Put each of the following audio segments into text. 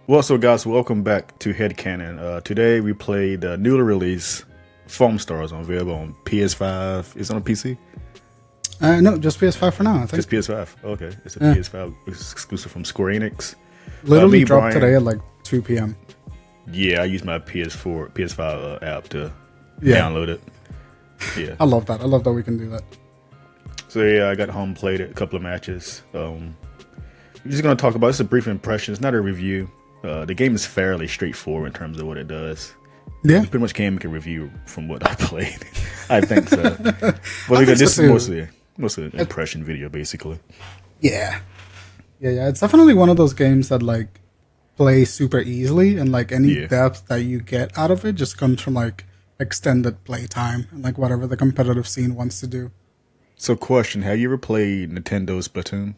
Well, so guys, welcome back to HeadKanon. Today we played the newly released Foamstars available on PS5. Is it on PC? No, just PS5 for now, I think. Just PS5. Okay, it's a PS5 exclusive from Square Enix. Literally dropped today at like 2 p.m. Yeah, I used my PS5 app to download it. Yeah, I love that. I love that we can do that. So yeah, I got home, played it, a couple of matches. We're just gonna talk about. It's a brief impression. It's not a review. The game is fairly straightforward in terms of what it does. Yeah, you pretty much can make a review from what I played. I think so. But this is mostly an impression video, basically. Yeah. It's definitely one of those games that like plays super easily, and like any depth that you get out of it just comes from like extended play time and like whatever the competitive scene wants to do. So, question: have you ever played Nintendo's Splatoon?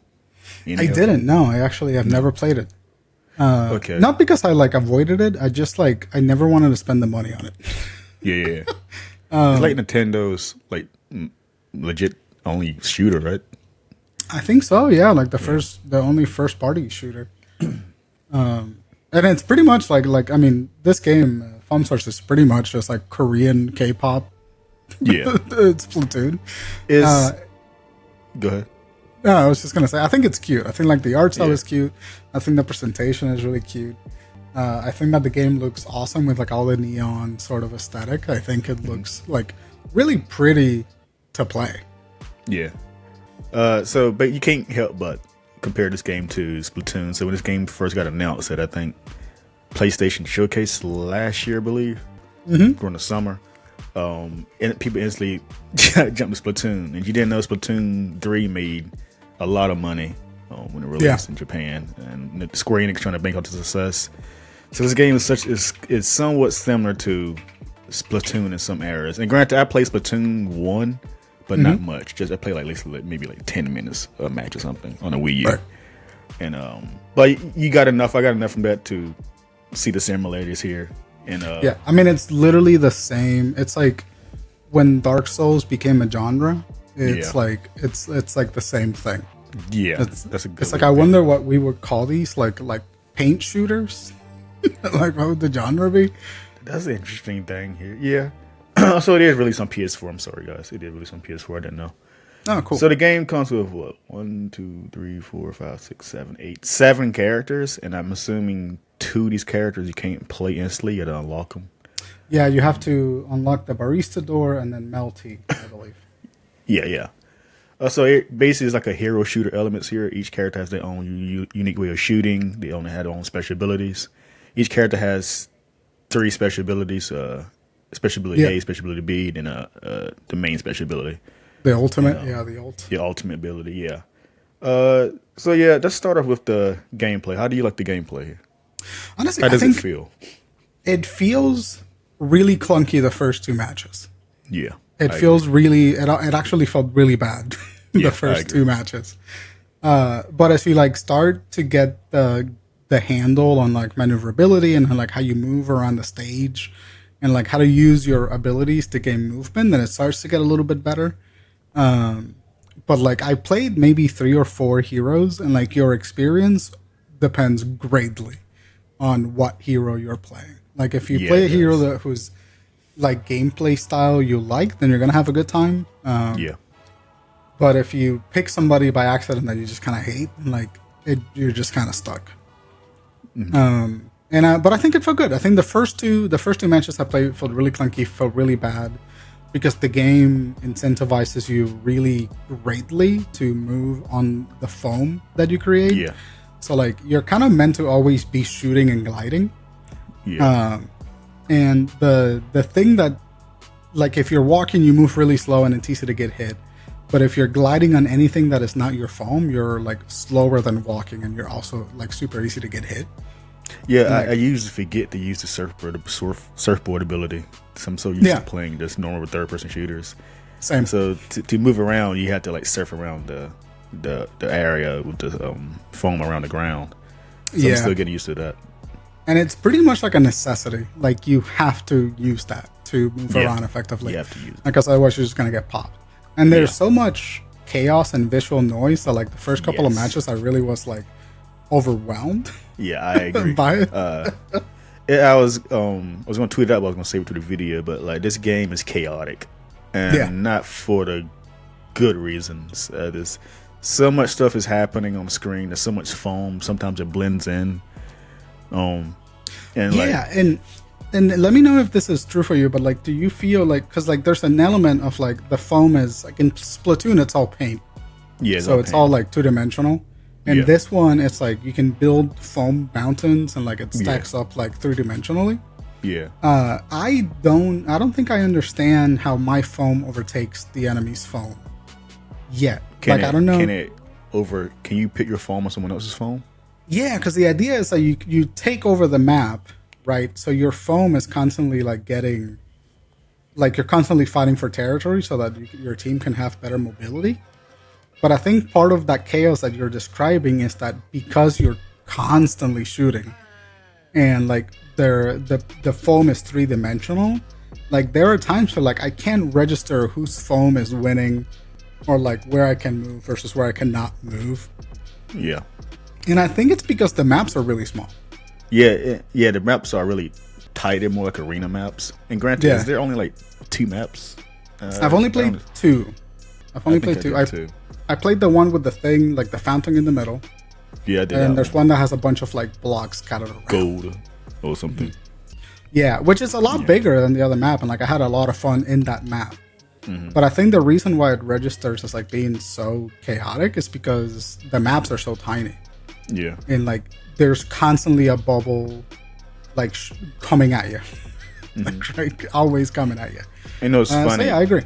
I didn't. No, I actually have never played it. Okay. Not because I like avoided it. I just like I never wanted to spend the money on it. Yeah. It's like Nintendo's like legit only shooter, right? I think so. Yeah, like the only first party shooter. And it's pretty much like I mean, this game Foamstars is pretty much just like Korean K-pop. Yeah. It's Splatoon. Go ahead. No, I was just gonna say I think it's cute. I think like the art style is cute. I think the presentation is really cute. I think that the game looks awesome with like all the neon sort of aesthetic. I think it looks like really pretty to play. Yeah. But you can't help but compare this game to Splatoon. So when this game first got announced at I think PlayStation Showcase last year, I believe, during the summer, and people instantly jumped to Splatoon. And you didn't know Splatoon 3 made a lot of money when it released in Japan, and Square Enix trying to bank on the success. So this game is somewhat similar to Splatoon in some areas. And granted, I played Splatoon 1, but not much. Just I played maybe 10 minutes a match or something on a Wii U. Right. And but you got enough. I got enough from that to see the similarities here. And I mean it's literally the same. It's like when Dark Souls became a genre. It's like it's like the same thing. Yeah, that's a good. It's like I wonder what we would call these, like paint shooters. Like what would the genre be? That's an interesting thing here. Yeah. So it is released on PS4. I'm sorry, guys. It did release on PS4. I didn't know. Oh, cool. So the game comes with what? 1, 2, 3, 4, 5, 6, 7, 8, 7 characters, and I'm assuming 2 of these characters you can't play instantly. You gotta unlock them. Yeah, you have to unlock the barista door and then Melty, I believe. Yeah. So it basically is like a hero shooter elements here. Each character has their own unique way of shooting. They only have their own special abilities. Each character has 3 special abilities. Special ability A, special ability B, then the main special ability. The ultimate, the ult. The ultimate ability, yeah. So yeah, let's start off with the gameplay. How do you like the gameplay here? Honestly, how does it feel? It feels really clunky the first 2 matches. Yeah. It feels really, it actually felt really bad the first 2 matches. But as you like start to get the handle on like maneuverability and like how you move around the stage and like how to use your abilities to gain movement, then it starts to get a little bit better. But like I played maybe 3 or 4 heroes, and like your experience depends greatly on what hero you're playing. Like if you play a hero who's like gameplay style you like, then you're gonna have a good time. But if you pick somebody by accident that you just kind of hate, like you're just kind of stuck. But I think it felt good. I think the first two matches I played felt really clunky, felt really bad, because the game incentivizes you really greatly to move on the foam that you create. Yeah. So like you're kind of meant to always be shooting and gliding. Yeah. And the thing that, like, if you're walking, you move really slow and it's easy to get hit. But if you're gliding on anything that is not your foam, you're like slower than walking, and you're also like super easy to get hit. Yeah, I usually forget to use the surfboard ability. I'm so used to playing just normal third-person shooters. Same. So to move around, you have to like surf around the area with the foam around the ground. So I'm still getting used to that. And it's pretty much like a necessity. Like you have to use that to move around effectively. You have to use it. Because otherwise you're just going to get popped. And there's so much chaos and visual noise that like the first couple of matches I really was like overwhelmed. Yeah, I agree. By it. I was going to tweet it out, but I was going to save it to the video. But like, this game is chaotic, and not for the good reasons. There's so much stuff is happening on the screen. There's so much foam. Sometimes it blends in. And let me know if this is true for you. But like, do you feel like, because like there's an element of like the foam is like in Splatoon, it's all paint. Yeah, so it's all like 2-dimensional. And this one, it's like you can build foam mountains and like it stacks up like 3-dimensionally. Yeah. I don't think I understand how my foam overtakes the enemy's foam yet. I don't know. Can you put your foam on someone else's foam? Yeah, because the idea is that you take over the map, right? So your foam is constantly like getting, like you're constantly fighting for territory so that your team can have better mobility. But I think part of that chaos that you're describing is that because you're constantly shooting and like the foam is 3-dimensional, like there are times where like I can't register whose foam is winning or like where I can move versus where I cannot move. Yeah. And I think it's because the maps are really small. Yeah, the maps are really tight. They're more like arena maps. And granted, is there only like 2 maps? I've only played 2. I played the one with the thing, like the fountain in the middle. Yeah, I did. And there's one that has a bunch of like blocks scattered around. Gold or something. Yeah, which is a lot bigger than the other map. And like I had a lot of fun in that map. But I think the reason why it registers as like being so chaotic is because the maps are so tiny. Yeah. And like there's constantly a bubble like coming at you. like always coming at you. And it's funny. So yeah, I agree.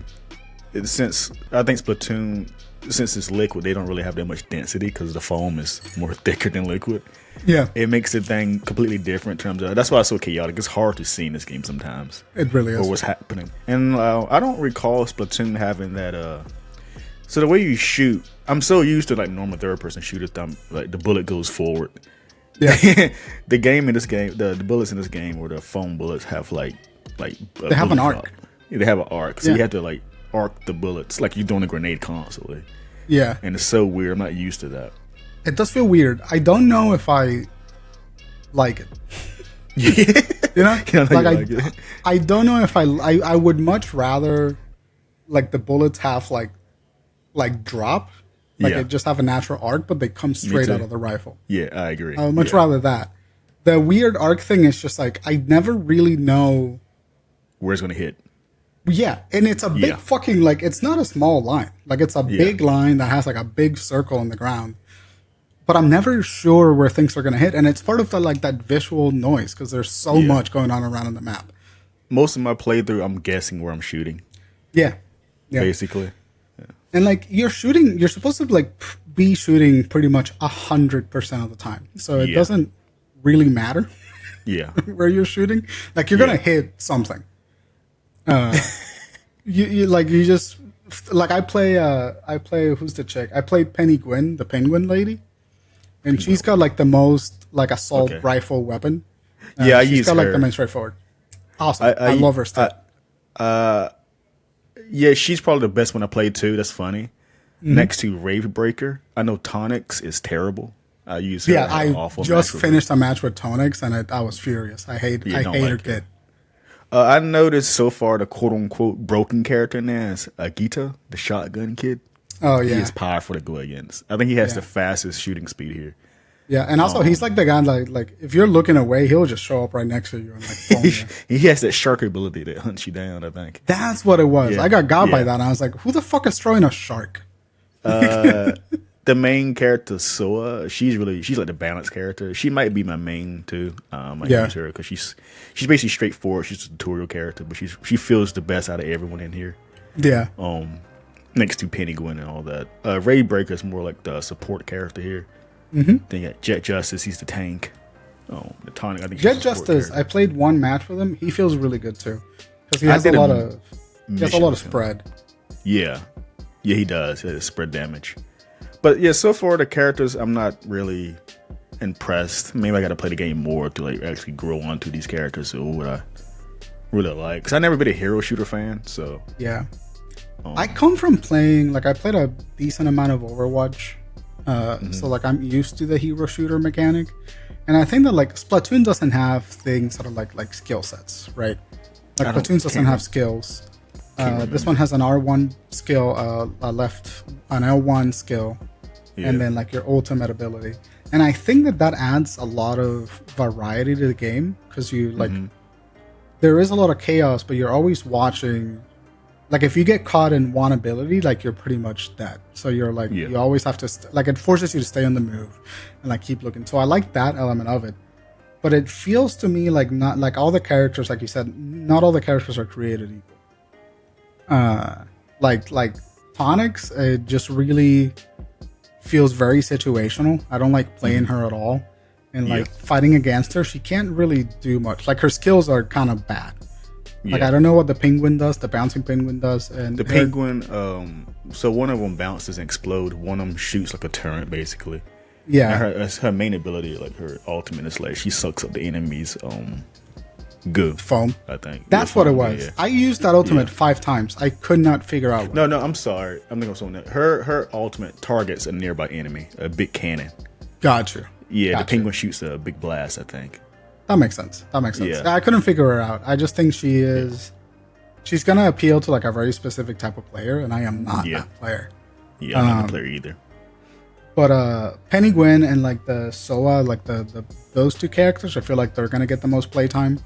Since I think Splatoon, since it's liquid, they don't really have that much density because the foam is more thicker than liquid. Yeah, it makes the thing completely different in terms of. That's why it's so chaotic. It's hard to see in this game sometimes. It really is. Or what's happening. And I don't recall Splatoon having that. So the way you shoot, I'm so used to like normal third-person shooters. Like the bullet goes forward. Yeah. The bullets in this game, or the foam bullets, have like they have an arc. Yeah, they have an arc, so you have to like arc the bullets like you're doing a grenade constantly. Yeah, and it's so weird. I'm not used to that. It does feel weird. I don't know if I like it. You know, I don't know if I would much rather like the bullets have like drop. They just have a natural arc, but they come straight out of the rifle. Yeah, I agree. I would much rather that. The weird arc thing is just like, I never really know where it's going to hit. Yeah, and it's a big fucking, like, it's not a small line. Like, it's a big line that has like a big circle on the ground. But I'm never sure where things are going to hit. And it's part of the, like, that visual noise because there's so much going on around in the map. Most of my playthrough, I'm guessing where I'm shooting. Yeah. Basically. Yeah. And like you're supposed to like be shooting pretty much 100% of the time. So it doesn't really matter where you're shooting. Like you're going to hit something. You just like I play who's the chick? I played Penny Gwyn, the penguin lady. And she's got like the most like assault rifle weapon. She's got like the most straightforward. Awesome. I love her stuff. Yeah, she's probably the best one I played too. That's funny. Next to Ravebreaker, I know Tonix is terrible. I use her. Yeah, I just finished a match with Tonix and I was furious. I hate her kid. I noticed so far the quote unquote broken character in there is Agita, the shotgun kid. Oh yeah, he is powerful to go against. I think he has the fastest shooting speed here. Yeah, and also he's like the guy like if you're looking away, he'll just show up right next to you and like phone you. He has that shark ability that hunts you down, I think. That's what it was. I got by that and I was like, who the fuck is throwing a shark? The main character, Soa, she's like the balanced character. She might be my main too. I use her because she's basically straightforward. She's a tutorial character, but she feels the best out of everyone in here. Yeah. Next to Penny Gwyn and all that. Raybreaker is more like the support character here. Mm-hmm. Then you got Jet Justice, he's the tank. The tonic, I think. Jet Justice, I played one match with him. He feels really good too because he has a lot of spread. Yeah, he does. He has spread damage. But yeah, so far the characters, I'm not really impressed. Maybe I got to play the game more to like actually grow onto these characters. So what I really like, because I never been a hero shooter fan. So yeah, I come from playing I played a decent amount of Overwatch. So like I'm used to the hero shooter mechanic, and I think that like Splatoon doesn't have things that are like skill sets, right? Like Splatoon doesn't have skills. This one has an R1 skill, an L1 skill, and then like your ultimate ability. And I think that adds a lot of variety to the game because you like there is a lot of chaos, but you're always watching. Like if you get caught in one ability, like you're pretty much dead. So you're like you always have to like it forces you to stay on the move and like keep looking. So I like that element of it, but it feels to me like not like all the characters, like you said, not all the characters are created equal. Like Tonics, it just really feels very situational. I don't like playing her at all, and like fighting against her, she can't really do much. Like her skills are kind of bad. Like I don't know what the penguin does, the bouncing penguin does, and the penguin. So one of them bounces and explode. One of them shoots like a turret, basically. Yeah. And her main ability, like her ultimate, is like she sucks up the enemy's goo. Foam. I think that's what it was. I used that ultimate 5 times. I could not figure out. What. No, I'm sorry. I'm not gonna say that. Her ultimate targets a nearby enemy, a big cannon. Gotcha. Yeah, the penguin shoots a big blast, I think. That makes sense. Yeah. I couldn't figure her out. I just think she's gonna appeal to like a very specific type of player, and I am not that player. Yeah, I'm not the player either. But Penny Gwen and like the Soa, like the those two characters, I feel like they're gonna get the most playtime.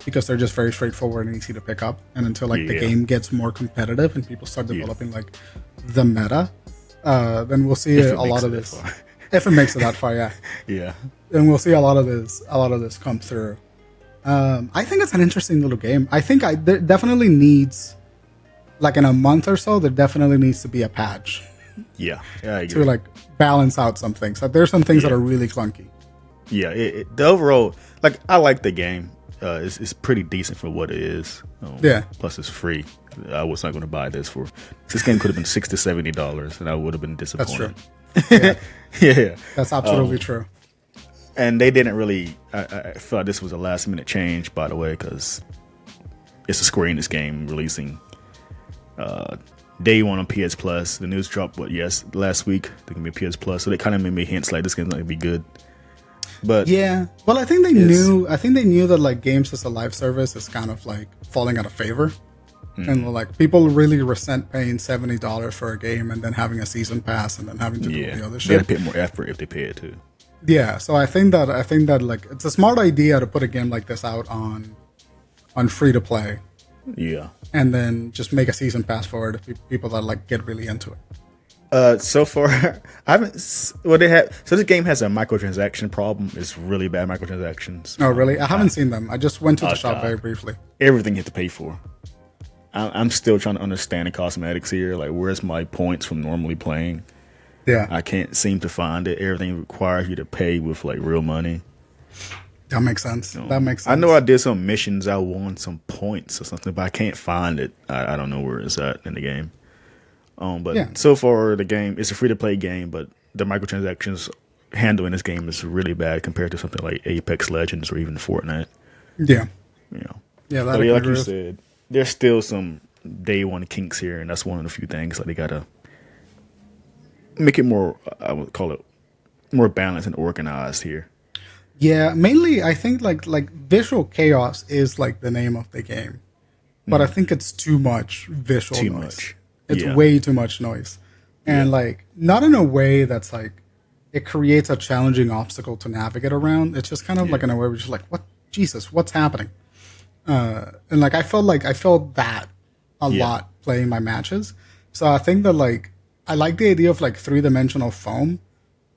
Because they're just very straightforward and easy to pick up. And until like the game gets more competitive and people start developing like the meta, then we'll see a lot of this. If it makes it that far, yeah. Then we'll see a lot of this come through. I think it's an interesting little game. I think there definitely needs, like in a month or so, there definitely needs to be a patch. Yeah, I agree. To like balance out some things. Like there's some things that are really clunky. Yeah, the overall, like I like the game. It's pretty decent for what it is. Plus it's free. I was not going to buy this for. This game could have been $60 to $70, and I would have been disappointed. That's true. Yeah, that's absolutely true. And they didn't really. I thought this was a last minute change, by the way, because it's a Square Enix game releasing day one on PS Plus. The news dropped last week. They're gonna be PS Plus, so they kind of made me hints like this game's not gonna be good. But well, I think they knew. I think they knew that like games as a live service is kind of like falling out of favor, and like people really resent paying $70 for a game and then having a season pass and then having to do the other shit. They gotta put more effort if they pay it too. Yeah, so I think that like it's a smart idea to put a game like this out on free to play. Yeah, and then just make a season pass for it if people that like get really into it. So far, I haven't. Well, they have. So this game has a microtransaction problem. It's really bad microtransactions. Oh, really? I haven't seen them. I just went to the shop very briefly. Everything you have to pay for. I'm still trying to understand the cosmetics here. Like, where's my points from normally playing? Yeah, I can't seem to find it. Everything requires you to pay with like real money. That makes sense. That makes sense. I know I did some missions. I won some points or something, but I can't find it. I don't know where it's at in the game. But so far, the game, it's a free-to-play game, but the microtransactions handling this game is really bad compared to something like Apex Legends or even Fortnite. Yeah. Yeah, like you said, there's still some day one kinks here, and that's one of the few things. Like they gotta make it more, I would call it, more balanced and organized here. Yeah, mainly I think like visual chaos is like the name of the game, but I think it's too much visual noise. It's way too much noise. And like not in a way that's like it creates a challenging obstacle to navigate around. It's just kind of like in a way where you're just like, what Jesus, what's happening? And like I felt that a lot playing my matches. So I think that like I like the idea of like 3-dimensional foam,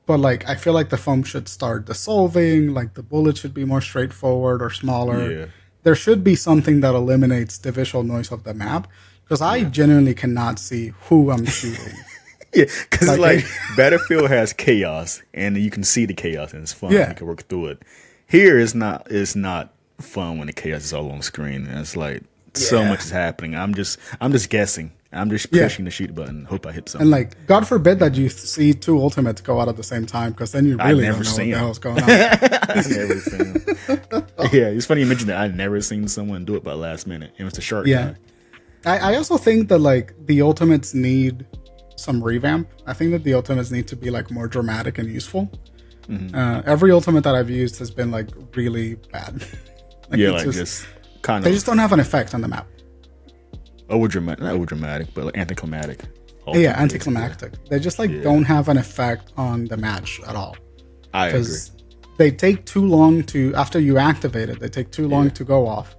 but like I feel like the foam should start dissolving, like the bullets should be more straightforward or smaller. Yeah. There should be something that eliminates the visual noise of the map. Because I genuinely cannot see who I'm shooting. Because like Battlefield has chaos, and you can see the chaos, and it's fun. You can work through it. Here, it's not fun when the chaos is all on screen, and it's like so much is happening. I'm just guessing. I'm just pushing the shoot button, hope I hit something. And like, God forbid that you see 2 ultimates go out at the same time, because then you really don't know what the hell's going on. I've never seen them. Yeah, it's funny you mentioned that. I've never seen someone do it by last minute. It was the shark guy. I also think that like the ultimates need some revamp. I think that the ultimates need to be like more dramatic and useful. Every ultimate that I've used has been like really bad. Like, yeah, like just kind of. They just don't have an effect on the map. Overdramatic, not overdramatic, but like anticlimactic. Yeah, anticlimactic. Yeah. They just like don't have an effect on the match at all. I agree. They take too long to, after you activate it, they take too long to go off.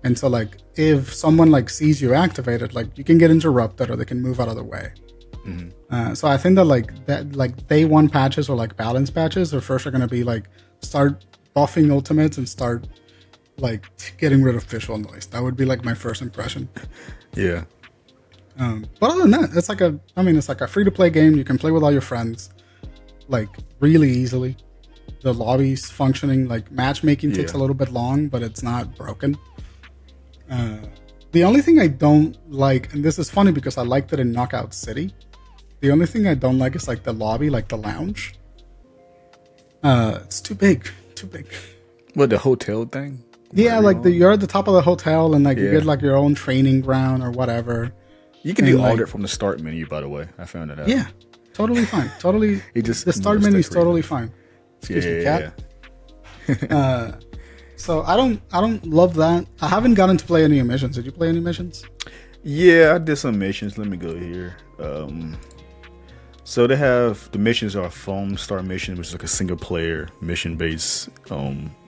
And so like if someone like sees you activated, like you can get interrupted or they can move out of the way. So I think that like day one patches or like balance patches are first are going to be like start buffing ultimates and start like getting rid of visual noise. That would be like my first impression. Yeah. But other than that, it's like a free to play game. You can play with all your friends, like really easily. The lobby's functioning. Like matchmaking takes a little bit long, but it's not broken. The only thing I don't like, and this is funny because I liked it in Knockout City. The only thing I don't like is like the lobby, like the lounge. It's too big. What, the hotel thing? Yeah, like you're at the top of the hotel and like you get like your own training ground or whatever. You can do all that from the start menu, by the way. I found it out. Yeah, totally fine. Totally. The start menu is totally fine. Excuse me, cat. So I don't love that. I haven't gotten to play any missions. Did you play any missions? Yeah, I did some missions. Let me go here. So they have the missions are a Foamstar mission, which is like a single player mission based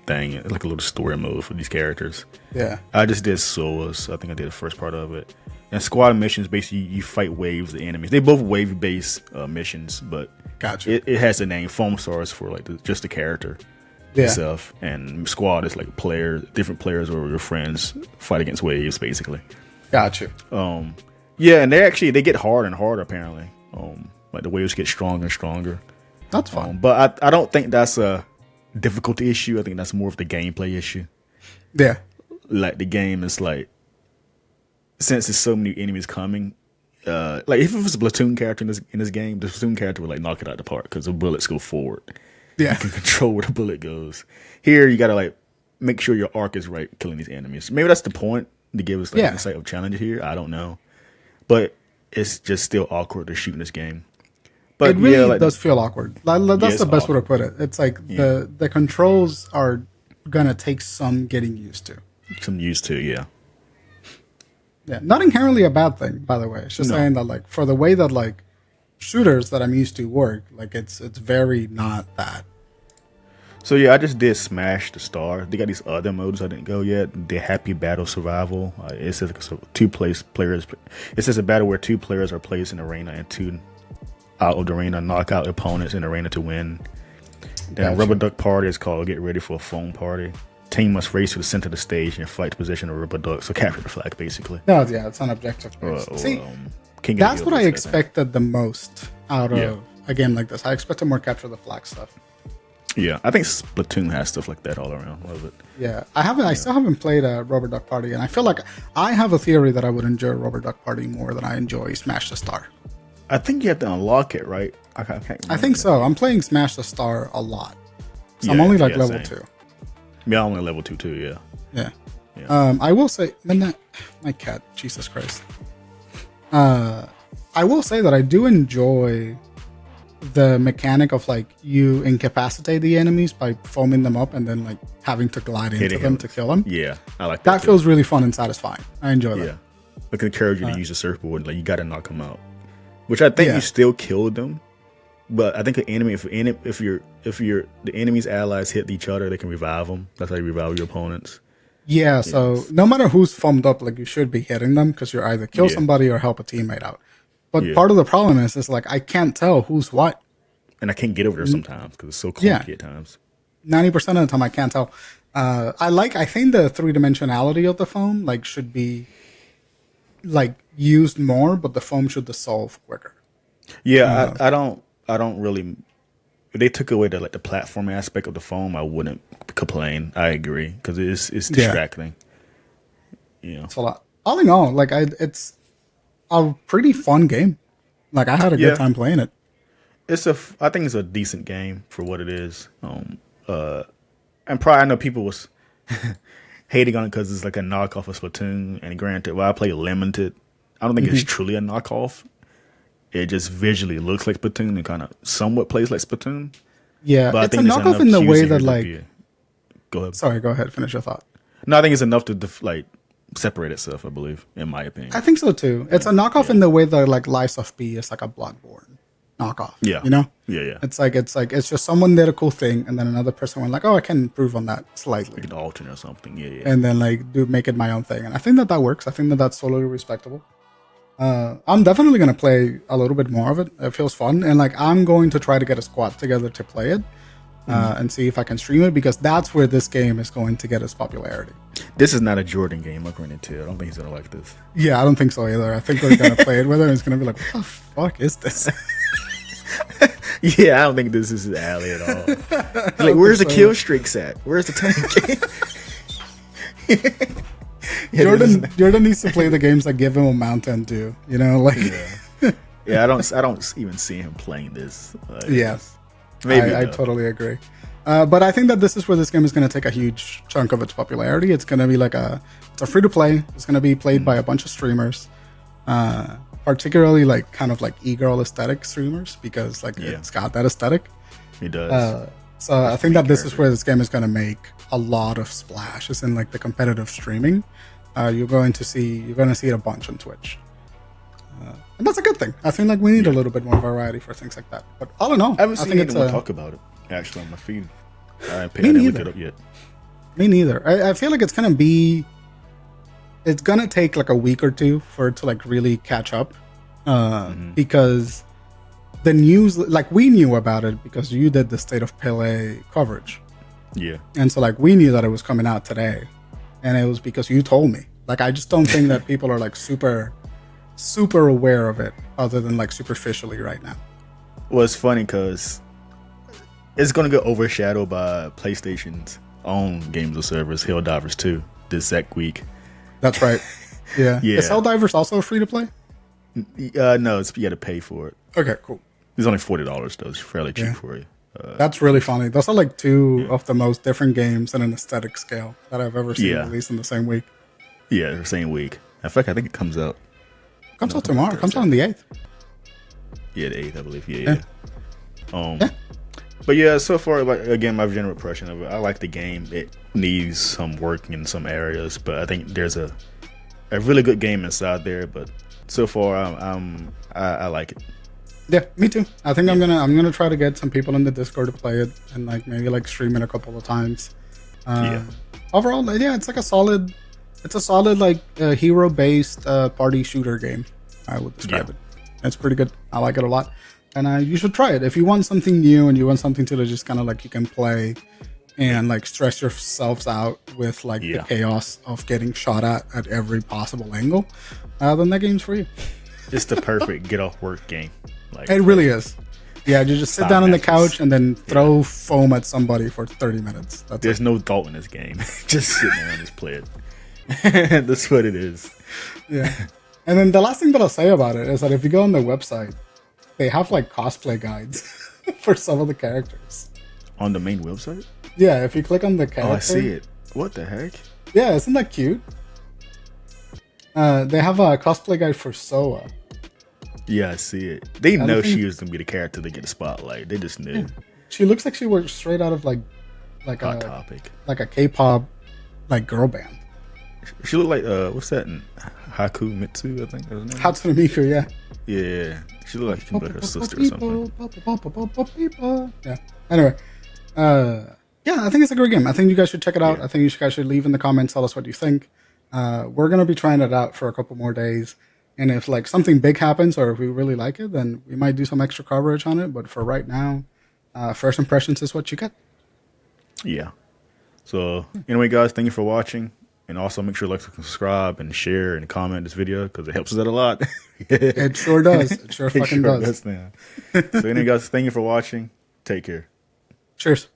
thing, like a little story mode for these characters. Yeah. I just did solos. I think I did the first part of it. And squad missions, basically you fight waves of enemies. They both wave based missions, but gotcha. It has the name Foamstars for like just the character itself, and squad is like different players or your friends fight against waves, basically. Gotcha. Yeah, and they get harder and harder apparently. Like the waves get stronger and stronger. That's fun. But I don't think that's a difficulty issue. I think that's more of the gameplay issue. Yeah. Like the game is like, since there's so many enemies coming, like if it was a platoon character in this game, the platoon character would like knock it out the park because the bullets go forward. Yeah. You can control where the bullet goes. Here you gotta like make sure your arc is right killing these enemies. Maybe that's the point to give us like an insight of challenge here. I don't know. But it's just still awkward to shoot in this game. But it really does feel awkward. That's the best way to put it. It's like the controls are gonna take some getting used to. Yeah. Yeah, not inherently a bad thing, by the way. It's just saying that like for the way that like shooters that I'm used to work, like it's very not that. So yeah, I just did Smash the Star. They got these other modes I didn't go yet. The Happy Battle Survival. It says players. It says a battle where 2 players are placed in the arena and 2 out of the arena knock out opponents in the arena to win. Then a Rubber Duck Party is called Get Ready for a Foam Party. Team must race to the center of the stage and fight to position a rubber duck. So capture the flag, basically. No, yeah, it's an objective. See, that's what I expected the most out of a game like this. I expected more capture the flag stuff. Yeah, I think Splatoon has stuff like that all around. Love it. Yeah, I still haven't played a Rubber Duck Party, and I feel like I have a theory that I would enjoy Rubber Duck Party more than I enjoy Smash the Star. I think you have to unlock it, right? I can't remember. I think so. I'm playing Smash the Star a lot. So I'm only like level 2. Yeah, I'm only level 2 too, yeah. I will say, my cat, Jesus Christ. I will say that I do enjoy the mechanic of like you incapacitate the enemies by foaming them up and then like having to glide into them to kill them. Yeah, I like that. That feels really fun and satisfying. I enjoy that. Yeah, I can encourage you to use the surfboard. Like you got to knock them out, which I think you still killed them. But I think an enemy, if the enemy's allies hit each other, they can revive them. That's how you revive your opponents. Yeah, so no matter who's foamed up, like you should be hitting them because you're either kill somebody or help a teammate out. But part of the problem is like I can't tell who's what. And I can't get over there sometimes because it's so clunky at times. 90% of the time I can't tell. I think the 3-dimensionality of the foam like should be like used more, but the foam should dissolve quicker. Yeah, I don't really. If they took away the platform aspect of the foam, I wouldn't complain. I agree because it's distracting. Yeah, it's a lot. All in all, like it's a pretty fun game. Like I had a good time playing it. I think it's a decent game for what it is. And probably I know people was hating on it because it's like a knockoff of Splatoon. And granted, I play Limited. I don't think it's truly a knockoff. it just visually looks like Splatoon and kind of somewhat plays like Splatoon. Yeah, but it's a knockoff in the way that like. Go ahead. Sorry, go ahead. Finish your thought. No, I think it's enough to separate itself. I believe, in my opinion. I think so too. It's a knockoff in the way that like Lies of P is like a Bloodborne knockoff. Yeah, you know. Yeah. It's just someone did a cool thing, and then another person went like, "Oh, I can improve on that slightly." Like an alternate or something. Yeah. And then like make it my own thing, and I think that works. I think that's totally respectable. I'm definitely gonna play a little bit more of it. It feels fun, and like I'm going to try to get a squad together to play it. And see if I can stream it, because that's where this game is going to get its popularity. This is not a Jordan game, I'm going to. I don't think he's going to like this. Yeah, I don't think so either. I think we're going to play it with him, and it's going to be like, what the fuck is this? Yeah, I don't think this is his alley at all. He's like, where's the kill streaks at? Where's the tank? Jordan needs to play the games that give him a Mountain Dew, you know? Like, yeah, I don't even see him playing this. Yes. Maybe I totally agree. But I think that this is where this game is going to take a huge chunk of its popularity. It's going to be it's a free to play. It's going to be played by a bunch of streamers, particularly like kind of like e-girl aesthetic streamers, because like it's got that aesthetic. It does. So I think that this is where this game is going to make a lot of splashes in like the competitive streaming. You're going to see it a bunch on Twitch. And that's a good thing. I think like we need a little bit more variety for things like that. But all in all, I haven't seen anyone talk about it actually on my feed. I didn't look it up yet. Me neither. I feel like it's gonna take like a week or two for it to like really catch up, because the news, like we knew about it because you did the State of Play coverage. Yeah. And so like we knew that it was coming out today, and it was because you told me. Like I just don't think that people are like super aware of it, other than like superficially right now. Well, it's funny because it's going to get overshadowed by PlayStation's own games of service, Helldivers 2, this exact week. That's right. Yeah. Is Helldivers also free to play? No, you got to pay for it. Okay, cool. It's only $40 though. It's fairly cheap for you. That's really funny. Those are like two of the most different games in an aesthetic scale that I've ever seen released in the same week. Yeah, the same week. In fact, I think it comes out. Comes out tomorrow. It comes out on the 8th. Yeah, the 8th, I believe. Yeah. But yeah, so far, like again, my general impression of it, I like the game. It needs some work in some areas, but I think there's a really good game inside there. But so far, I like it. Yeah, me too. I think I'm gonna try to get some people in the Discord to play it, and like maybe like stream it a couple of times. Overall, it's like a solid like hero-based party shooter game, I would describe it. It's pretty good. I like it a lot, and you should try it if you want something new and you want something to just kind of like you can play and like stress yourselves out with like the chaos of getting shot at every possible angle. Then that game's for you. It's the perfect get off work game. Like it really is. Yeah, you just sit down on the couch and then throw foam at somebody for 30 minutes. There's no thought in this game. Just sit there and just play it. That's what it is. Yeah. And then the last thing that I'll say about it is that if you go on their website, they have like cosplay guides for some of the characters. On the main website? Yeah, if you click on the character. Oh, I see it. What the heck? Yeah, isn't that cute? They have a cosplay guide for Soa. Yeah, I see it. They know she was gonna be the character to get the spotlight. They just knew. Yeah. She looks like she was straight out of like Hot Topic, like a K-pop like girl band. She looked like what's that? Haku Mitsu, I think. Hatsune Miku, yeah. Yeah, she looked like she could be her sister or something. Yeah. Anyway, I think it's a great game. I think you guys should check it out. I think you guys should leave in the comments, tell us what you think. We're gonna be trying it out for a couple more days. And if like something big happens or if we really like it, then we might do some extra coverage on it. But for right now, first impressions is what you get. Yeah. So anyway, guys, thank you for watching. And also make sure to like, subscribe, and share and comment this video because it helps us out a lot. It sure does. It sure fucking does. So anyway, guys, thank you for watching. Take care. Cheers.